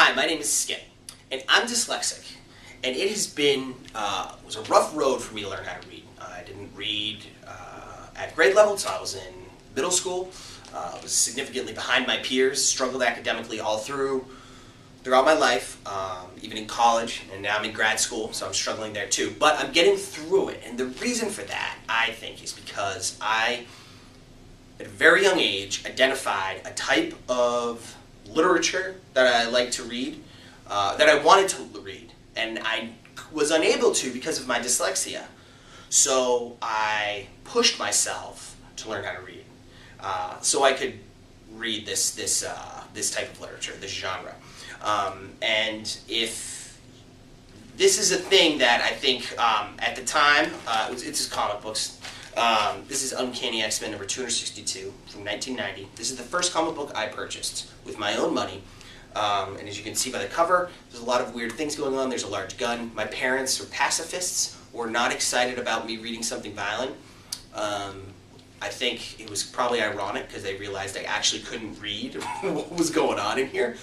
Hi, my name is Skip, and I'm dyslexic, and it has been was a rough road for me to learn how to read. I didn't read at grade level until I was in middle school. Was significantly behind my peers, struggled academically all throughout my life, even in college, and now I'm in grad school, so I'm struggling there too. But I'm getting through it, and the reason for that, I think, is because I, at a very young age, identified a type of literature that I like to read, that I wanted to read, and I was unable to because of my dyslexia. So I pushed myself to learn how to read, so I could read this type of literature, this genre. And if this is a thing that I think at the time, it's just comic books. This is Uncanny X-Men number 262 from 1990. This is the first comic book I purchased with my own money. And as you can see by the cover, there's a lot of weird things going on. There's a large gun. My parents are pacifists, were not excited about me reading something violent. I think it was probably ironic because they realized I actually couldn't read what was going on in here.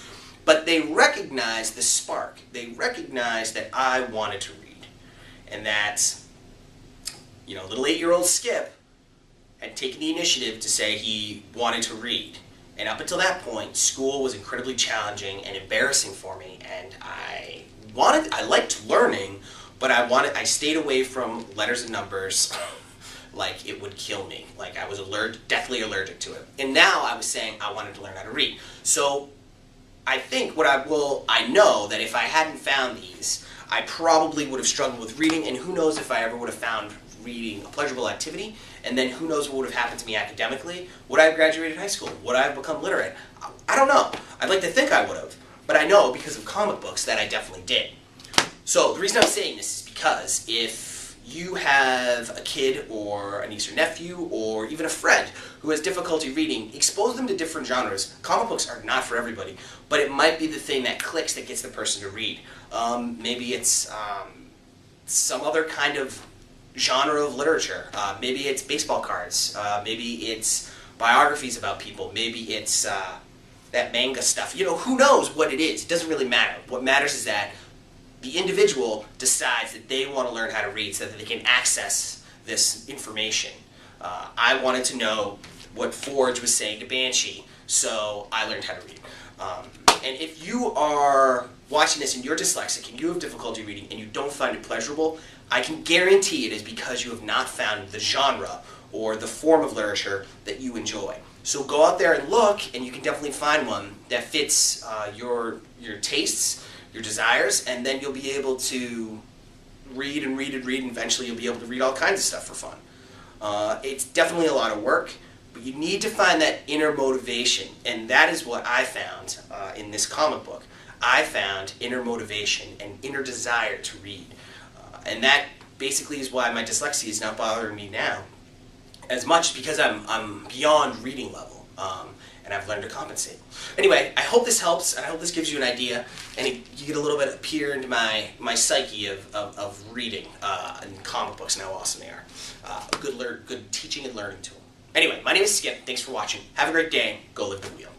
But they recognized the spark. They recognized that I wanted to read. And that, you know, little 8-year-old Skip had taken the initiative to say he wanted to read. And up until that point, school was incredibly challenging and embarrassing for me. And I liked learning, but I stayed away from letters and numbers like it would kill me. Like I was deathly allergic to it. And now I was saying I wanted to learn how to read. So I think I know that if I hadn't found these, I probably would have struggled with reading, and who knows if I ever would have found reading a pleasurable activity, and then who knows what would have happened to me academically. Would I have graduated high school? Would I have become literate? I don't know. I'd like to think I would have, but I know because of comic books that I definitely did. So the reason I'm saying this is because if you have a kid or a niece or nephew or even a friend who has difficulty reading, expose them to different genres. Comic books are not for everybody, but it might be the thing that clicks that gets the person to read. Maybe it's some other kind of genre of literature. Maybe it's baseball cards. Maybe it's biographies about people. Maybe it's that manga stuff. You know, who knows what it is? It doesn't really matter. What matters is that the individual decides that they want to learn how to read so that they can access this information. I wanted to know what Forge was saying to Banshee, so I learned how to read. And if you are watching this and you're dyslexic and you have difficulty reading and you don't find it pleasurable, I can guarantee it is because you have not found the genre or the form of literature that you enjoy. So go out there and look, and you can definitely find one that fits your tastes, your desires, and then you'll be able to read and read and read, and eventually you'll be able to read all kinds of stuff for fun. It's definitely a lot of work, but you need to find that inner motivation, and that is what I found in this comic book. I found inner motivation and inner desire to read, and that basically is why my dyslexia is not bothering me now as much, because I'm beyond reading level. And I've learned to compensate. Anyway, I hope this helps, and I hope this gives you an idea, and you get a little bit of peer into my psyche of reading and comic books and how awesome they are. Good teaching and learning tool. Anyway, my name is Skip. Thanks for watching. Have a great day. Go live the wheel.